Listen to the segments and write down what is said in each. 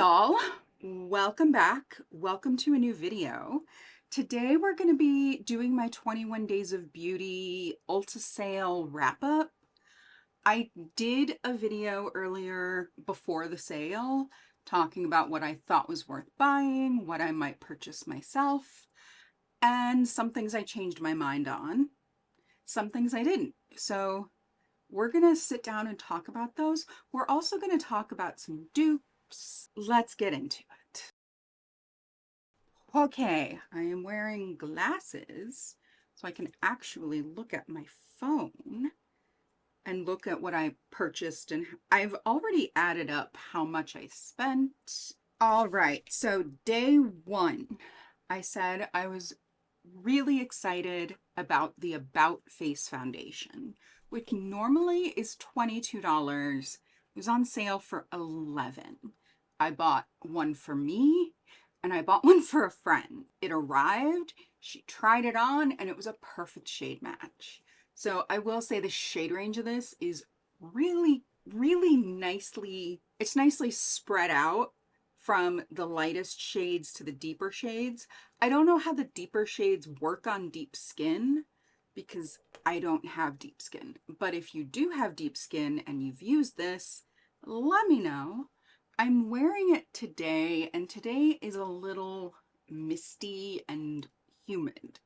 y'all, welcome back. Welcome to a new video. Today we're going to be doing my 21 Days of Beauty Ulta sale wrap up. I did a video earlier before the sale talking about what I thought was worth buying, what I might purchase myself, and some things I changed my mind on, some things I didn't. So we're going to sit down and talk about those. We're also going to talk about some dupes. Let's get into it. Okay, I am wearing glasses so I can actually look at my phone and look at what I purchased, and I've already added up how much I spent. All right, so day one, I said I was really excited about the About Face foundation, which normally is $22. It was on sale for $11. I bought one for me and I bought one for a friend. It arrived, she tried it on, and it was a perfect shade match. So I will say the shade range of this is really nicely, it's nicely spread out from the lightest shades to the deeper shades. I don't know how the deeper shades work on deep skin because I don't have deep skin. But if you do have deep skin and you've used this, let me know. I'm wearing it today, and today is a little misty and humid.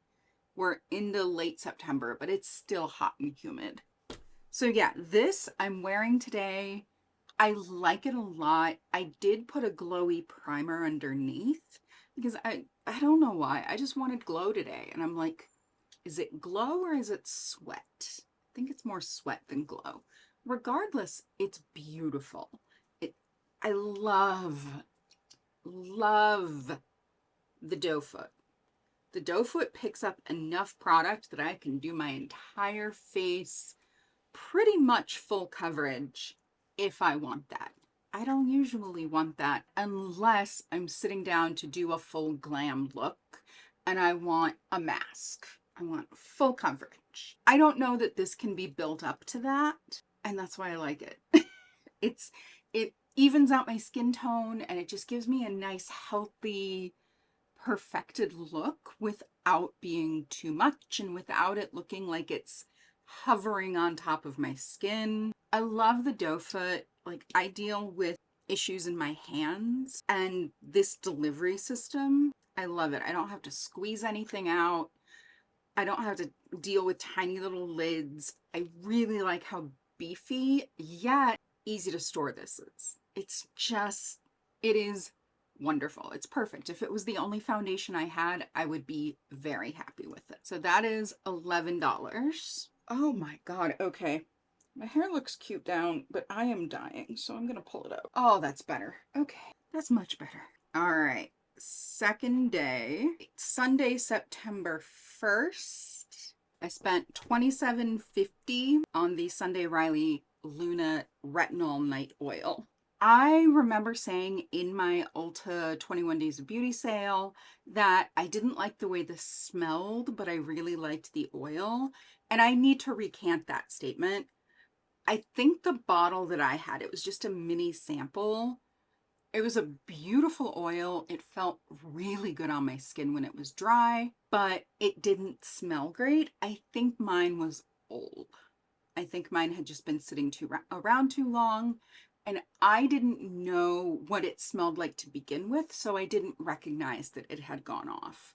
We're into late September, but it's still hot and humid. So yeah, this I'm wearing today. I like it a lot. I did put a glowy primer underneath because I don't know why. I just wanted glow today. And I'm like, is it glow or is it sweat? I think it's more sweat than glow. Regardless, it's beautiful. I love the doe foot. The doe foot picks up enough product that I can do my entire face pretty much full coverage if I want that. I don't usually want that unless I'm sitting down to do a full glam look and I want a mask. I want full coverage. I don't know that this can be built up to that, and that's why I like it. It evens out my skin tone, and it just gives me a nice, healthy, perfected look without being too much and without it looking like it's hovering on top of my skin. I love the doe foot. Like, I deal with issues in my hands, and this delivery system, I love it. I don't have to squeeze anything out. I don't have to deal with tiny little lids. I really like how beefy yet easy to store this is. It is wonderful. It's perfect. If it was the only foundation I had, I would be very happy with it. So that is $11. Oh my God. Okay. My hair looks cute down, but I am dying, so I'm going to pull it up. Oh, that's better. Okay. That's much better. All right. Second day, Sunday, September 1st. I spent $27.50 on the Sunday Riley Luna Retinol Night Oil. I remember saying in my Ulta 21 Days of Beauty sale that I didn't like the way this smelled, but I really liked the oil. And I need to recant that statement. I think the bottle that I had, it was just a mini sample. It was a beautiful oil. It felt really good on my skin when it was dry, but it didn't smell great. I think mine was old. I think mine had just been sitting around too long, and I didn't know what it smelled like to begin with, so I didn't recognize that it had gone off.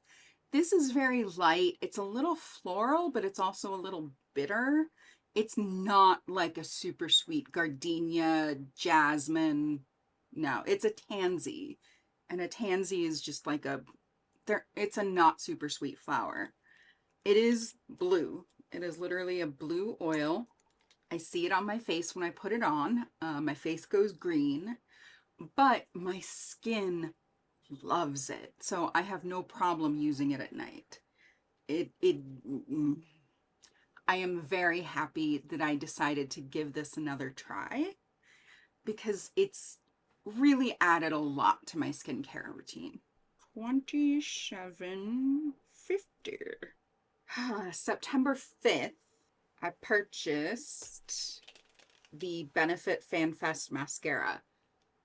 This is very light. It's a little floral, but it's also a little bitter. It's not like a super sweet gardenia, jasmine. No, it's a tansy, and a tansy is just like it's a not super sweet flower. It is blue. It is literally a blue oil. I see it on my face when I put it on. My face goes green, but my skin loves it. So I have no problem using it at night. I am very happy that I decided to give this another try because it's really added a lot to my skincare routine. $27.50. September 5th, I purchased the Benefit Fan Fest mascara.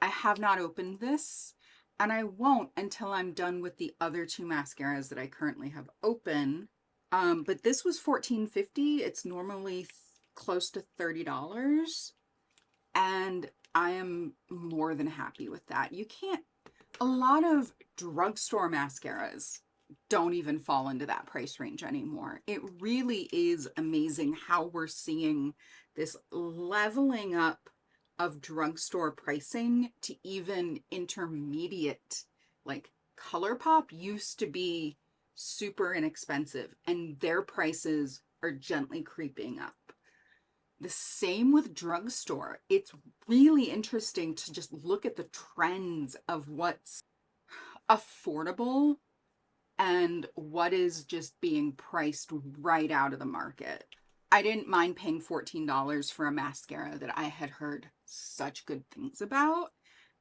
I have not opened this, and I won't until I'm done with the other two mascaras that I currently have open. But this was $14.50. It's normally close to $30. And I am more than happy with that. You can't, a lot of drugstore mascaras don't even fall into that price range anymore. It really is amazing how we're seeing this leveling up of drugstore pricing to even intermediate. Like ColourPop used to be super inexpensive, and their prices are gently creeping up. The same with drugstore. It's really interesting to just look at the trends of what's affordable and what is just being priced right out of the market. I didn't mind paying $14 for a mascara that I had heard such good things about,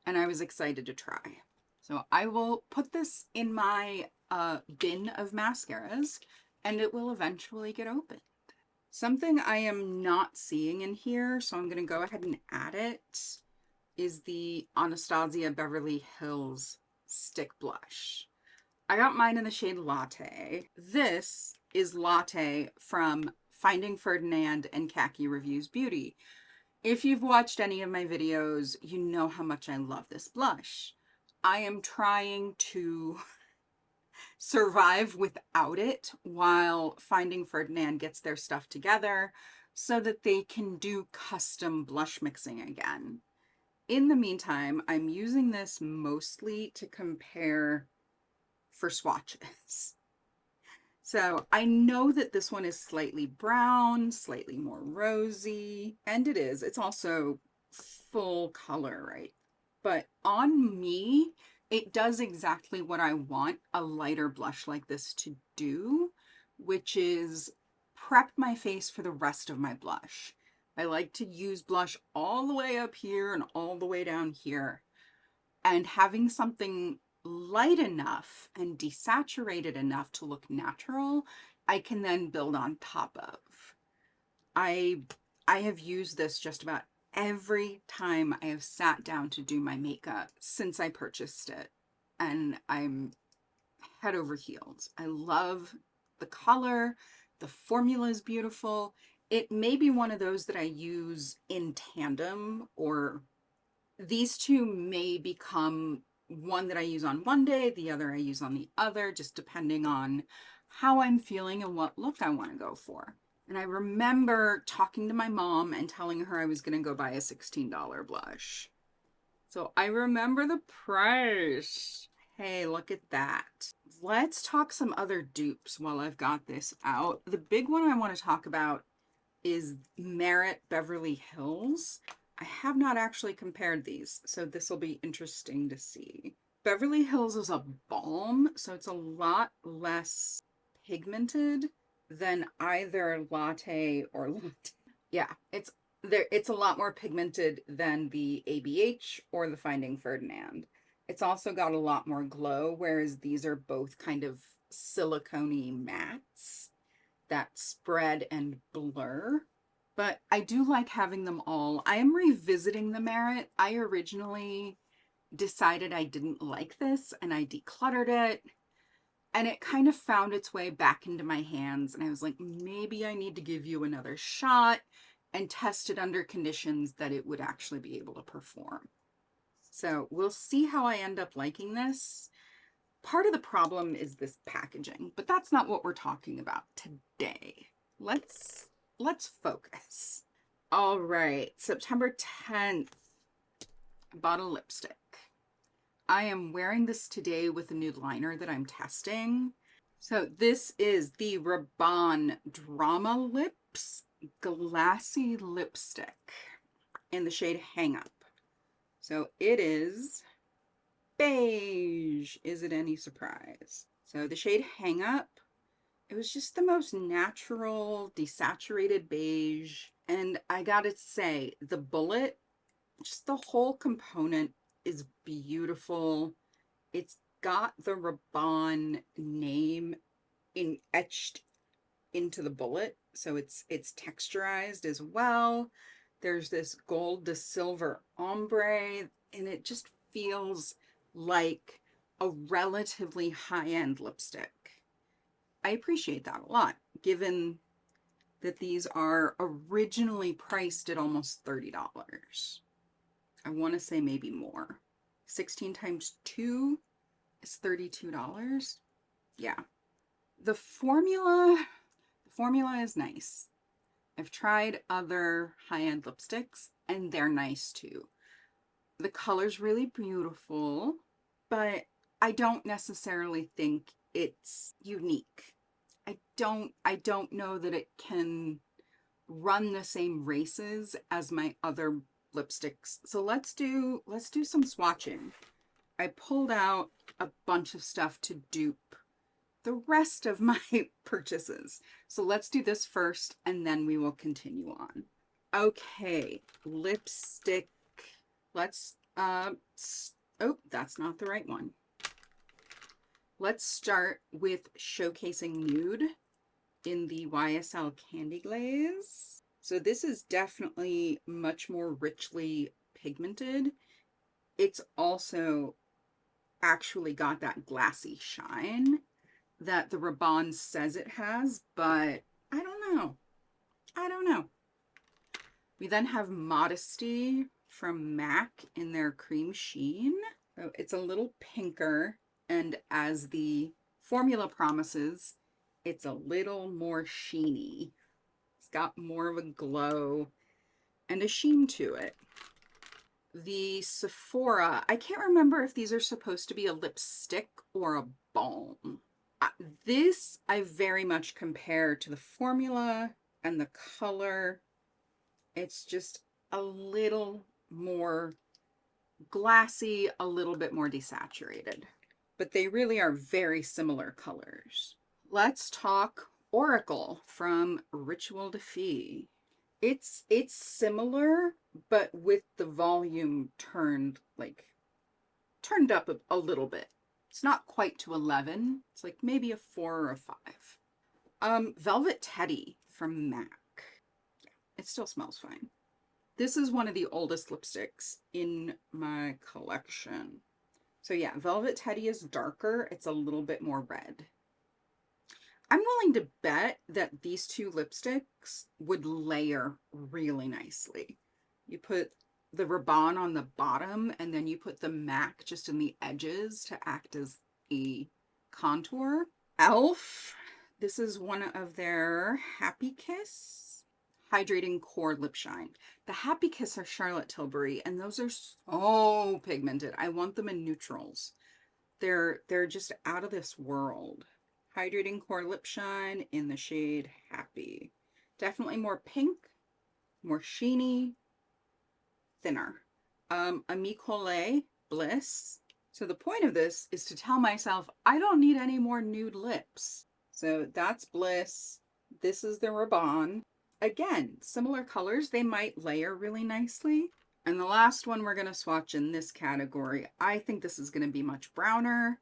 and I was excited to try. So I will put this in my bin of mascaras, and it will eventually get opened. Something I am not seeing in here, so I'm going to go ahead and add it, is the Anastasia Beverly Hills Stick Blush. I got mine in the shade Latte. This is Latte from Finding Ferdinand and Khaki Reviews Beauty. If you've watched any of my videos, you know how much I love this blush. I am trying to survive without it while Finding Ferdinand gets their stuff together so that they can do custom blush mixing again. In the meantime, I'm using this mostly to compare for swatches. So I know that this one is slightly brown, slightly more rosy, and it is. It's also full color, right? But on me, it does exactly what I want a lighter blush like this to do, which is prep my face for the rest of my blush. I like to use blush all the way up here and all the way down here. And having something light enough and desaturated enough to look natural, I can then build on top of. I have used this just about every time I have sat down to do my makeup since I purchased it, and I'm head over heels. I love the color. The formula is beautiful. It may be one of those that I use in tandem, or these two may become one that I use on one day, the other I use on the other, just depending on how I'm feeling and what look I want to go for. And I remember talking to my mom and telling her I was going to go buy a $16 blush. So I remember the price. Hey, look at that. Let's talk some other dupes while I've got this out. The big one I want to talk about is Merit Beverly Hills. I have not actually compared these, so this will be interesting to see. Beverly Hills is a balm, so it's a lot less pigmented than either Latte or Latte. Yeah, it's a lot more pigmented than the ABH or the Finding Ferdinand. It's also got a lot more glow, whereas these are both kind of silicone-y mattes that spread and blur. But I do like having them all. I am revisiting the Merit. I originally decided I didn't like this and I decluttered it, and it kind of found its way back into my hands, and I was like, maybe I need to give you another shot and test it under conditions that it would actually be able to perform. So we'll see how I end up liking this. Part of the problem is this packaging, but that's not what we're talking about today. Let's focus. All right, September 10th, I bought a lipstick. I am wearing this today with a new liner that I'm testing. So this is the Rabanne Drama Lips Glassy Lipstick in the shade Hang Up. So it is beige. Is it any surprise? So the shade Hang Up, it was just the most natural, desaturated beige. And I gotta say, the bullet, just the whole component is beautiful. It's got the Rabanne name etched into the bullet, so it's texturized as well. There's this gold to silver ombre. and it just feels like a relatively high-end lipstick. I appreciate that a lot, given that these are originally priced at almost $30. I want to say maybe more. 16 times 2 is $32. Yeah. The formula is nice. I've tried other high-end lipsticks and they're nice too. The color's really beautiful, but I don't necessarily think it's unique. I don't know that it can run the same races as my other lipsticks. So let's do some swatching. I pulled out a bunch of stuff to dupe the rest of my purchases. So let's do this first and then we will continue on. Okay, lipstick. Let's oh, that's not the right one. Let's start with Showcasing Nude in the YSL Candy Glaze. So this is definitely much more richly pigmented. It's also actually got that glassy shine that the Rabanne says it has, but I don't know. I don't know. We then have Modesty from MAC in their Cream Sheen. So it's a little pinker, and as the formula promises, it's a little more sheeny. It's got more of a glow and a sheen to it. The Sephora, I can't remember if these are supposed to be a lipstick or a balm. This I very much compare to the formula and the color. It's just a little more glassy, a little bit more desaturated, but they really are very similar colors. Let's talk Oracle from Ritual de Fille. It's similar, but with the volume turned up a little bit. It's not quite to 11. It's like maybe a 4 or a 5. Velvet Teddy from MAC. Yeah, it still smells fine. This is one of the oldest lipsticks in my collection. So yeah, Velvet Teddy is darker. It's a little bit more red. I'm willing to bet that these two lipsticks would layer really nicely. You put the Rabanne on the bottom and then you put the MAC just in the edges to act as a contour. Elf, this is one of their Happy Kiss Hydrating Core Lip Shine. The Happy Kiss are Charlotte Tilbury and those are so pigmented. I want them in neutrals. They're just out of this world. Hydrating Core Lip Shine in the shade Happy. Definitely more pink, more sheeny, thinner. Ami Collet Bliss. So the point of this is to tell myself I don't need any more nude lips. So that's Bliss. This is the Rabanne. Again, similar colors. They might layer really nicely. And the last one we're going to swatch in this category, I think this is going to be much browner.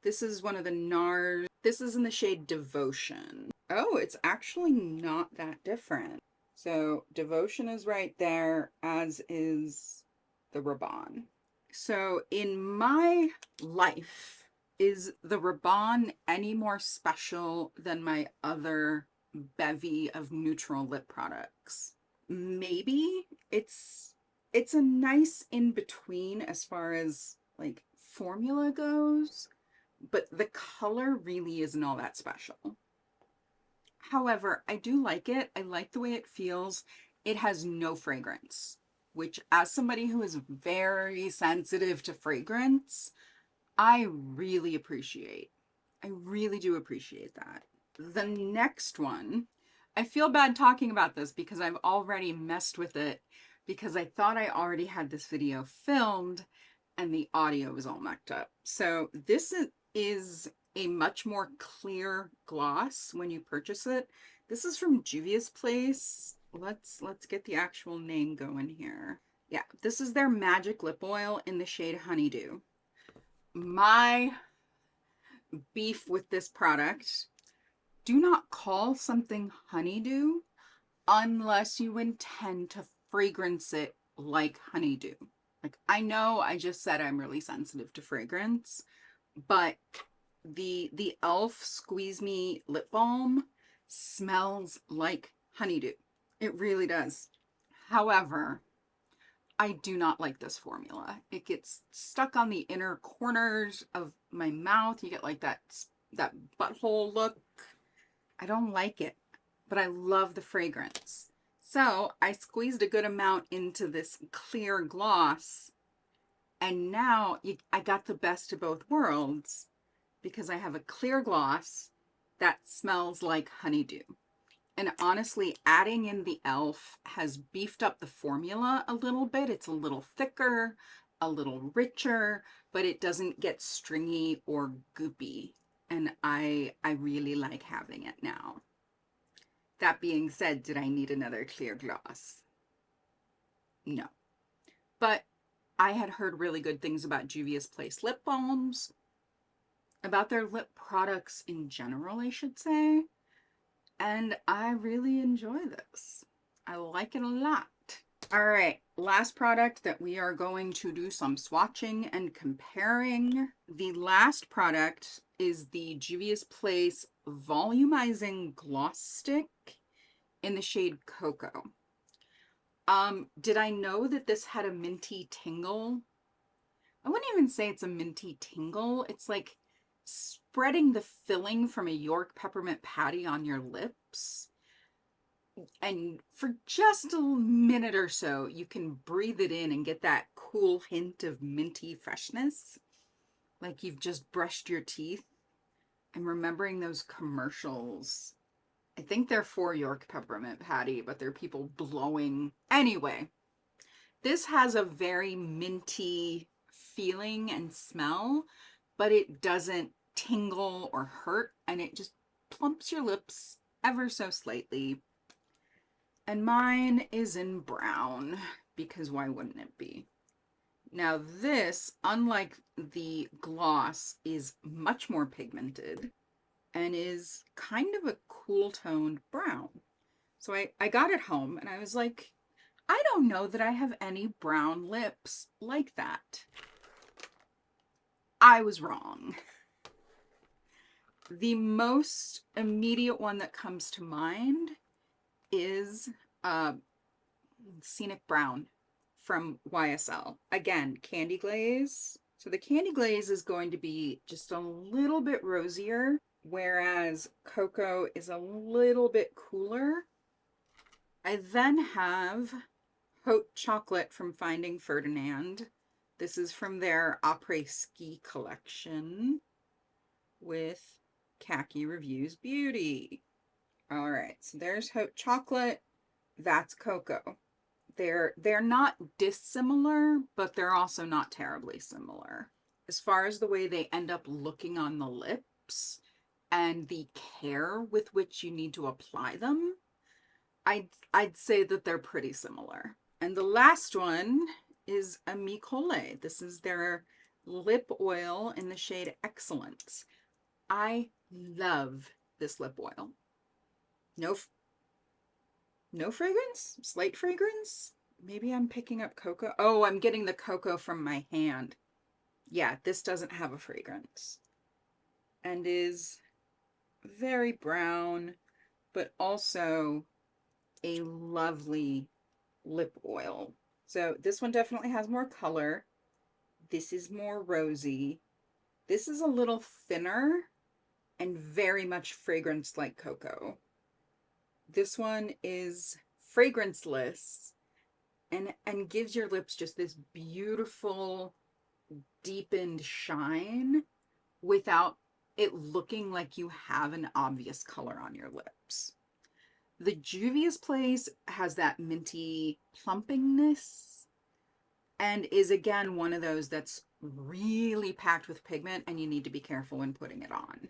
This is one of the NARS. This is in the shade Devotion. Oh, it's actually not that different. So Devotion is right there, as is the Rabanne. So in my life, is the Rabanne any more special than my other bevy of neutral lip products? Maybe. It's a nice in-between as far as like formula goes, but the color really isn't all that special. However, I do like it. I like the way it feels. It has no fragrance, which as somebody who is very sensitive to fragrance, I really appreciate. I really do appreciate that. The next one, I feel bad talking about this because I've already messed with it because I thought I already had this video filmed and the audio was all mucked up. So this is a much more clear gloss when you purchase it. This is from Juvia's Place. Let's get the actual name going here. Yeah, this is their Magic Lip Oil in the shade Honeydew. My beef with this product, do not call something honeydew unless you intend to fragrance it like honeydew. Like, I know I just said I'm really sensitive to fragrance, but the e.l.f. Squeeze Me lip balm smells like honeydew. It really does. However, I do not like this formula. It gets stuck on the inner corners of my mouth. You get like that butthole look. I don't like it, but I love the fragrance. So I squeezed a good amount into this clear gloss, and now I got the best of both worlds because I have a clear gloss that smells like honeydew. And honestly, adding in the e.l.f. has beefed up the formula a little bit. It's a little thicker, a little richer, but it doesn't get stringy or goopy. And I really like having it now. That being said, did I need another clear gloss? No. But I had heard really good things about Juvia's Place lip balms, about their lip products in general, I should say. And I really enjoy this. I like it a lot. All right, last product that we are going to do some swatching and comparing. The last product is the Juvia's Place Volumizing Gloss Stick in the shade Cocoa. Did I know that this had a minty tingle? I wouldn't even say it's a minty tingle. It's like spreading the filling from a York peppermint patty on your lips. And for just a minute or so, you can breathe it in and get that cool hint of minty freshness. Like you've just brushed your teeth. I'm remembering those commercials. I think they're for York peppermint patty, but they're people blowing. Anyway, this has a very minty feeling and smell, but it doesn't tingle or hurt, and it just plumps your lips ever so slightly. And mine is in brown, because why wouldn't it be? Now this, unlike the gloss, is much more pigmented and is kind of a cool toned brown. So I got it home and I was like, I don't know that I have any brown lips like that. I was wrong. The most immediate one that comes to mind is Scenic Brown from YSL. Again, Candy Glaze. So the Candy Glaze is going to be just a little bit rosier, whereas Cocoa is a little bit cooler. I then have Haute Chocolate from Finding Ferdinand. This is from their Après Ski collection with Khaki Reviews Beauty. All right, so there's Haute Chocolate. That's Cocoa. They're not dissimilar, but they're also not terribly similar. As far as the way they end up looking on the lips and the care with which you need to apply them, I'd say that they're pretty similar. And the last one is Amicole. This is their lip oil in the shade Excellence. I love this lip oil. No fragrance? Slight fragrance? Maybe I'm picking up cocoa. Oh, I'm getting the cocoa from my hand. Yeah, this doesn't have a fragrance. And is very brown, but also a lovely lip oil. So this one definitely has more color. This is more rosy. This is a little thinner and very much fragrance like cocoa. This one is fragranceless and gives your lips just this beautiful deepened shine without it looking like you have an obvious color on your lips. The Juvia's Place has that minty plumpingness and is again one of those that's really packed with pigment and you need to be careful when putting it on.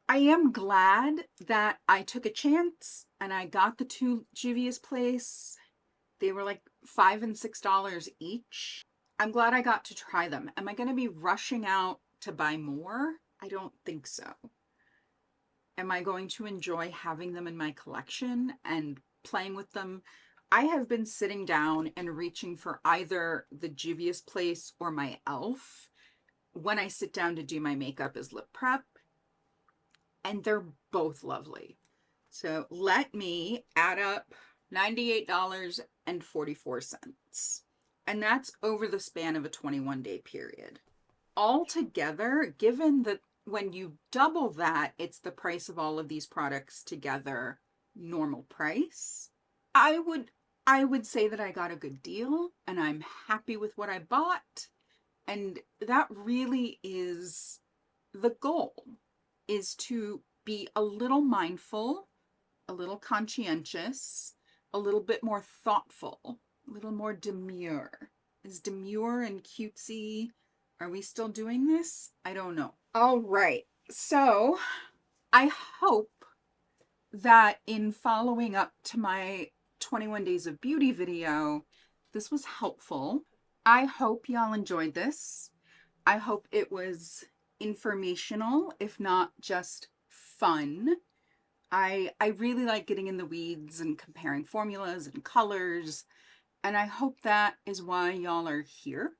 I am glad that I took a chance and I got the two Juvia's Place. They were like $5 and $6 each. I'm glad I got to try them. Am I going to be rushing out to buy more? I don't think so. Am I going to enjoy having them in my collection and playing with them? I have been sitting down and reaching for either the Juvia's Place or my e.l.f. when I sit down to do my makeup as lip prep, and they're both lovely. So let me add up $98.44. And that's over the span of a 21-day period. Altogether, given that when you double that, it's the price of all of these products together, normal price, I would say that I got a good deal and I'm happy with what I bought. And that really is the goal, is to be a little mindful, a little conscientious, a little bit more thoughtful, a little more demure. Is demure and cutesy, are we still doing this? I don't know. All right. So I hope that in following up to my 21 Days of Beauty video, this was helpful. I hope y'all enjoyed this. I hope it was informational, if not just fun. I really like getting in the weeds and comparing formulas and colors, and I hope that is why y'all are here.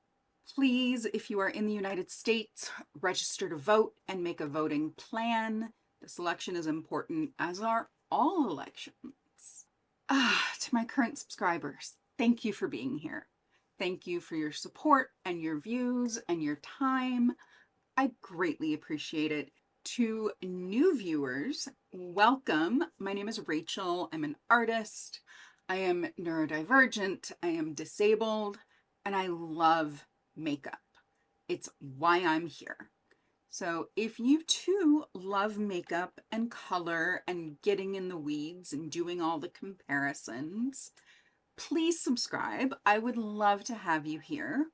Please, if you are in the United States, register to vote and make a voting plan. This election is important, as are all elections. To my current subscribers, thank you for being here. Thank you for your support and your views and your time. I greatly appreciate it. To new viewers, welcome. My name is Rachel. I'm an artist. I am neurodivergent. I am disabled, and I love makeup. It's why I'm here. So if you too love makeup and color and getting in the weeds and doing all the comparisons, please subscribe. I would love to have you here.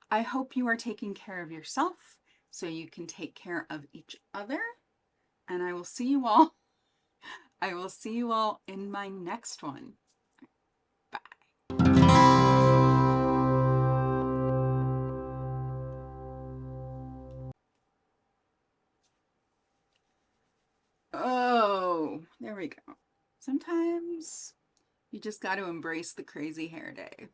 I hope you are taking care of yourself so you can take care of each other. And I will see you all. I will see you all in my next one. Bye. Oh, there we go. Sometimes you just got to embrace the crazy hair day.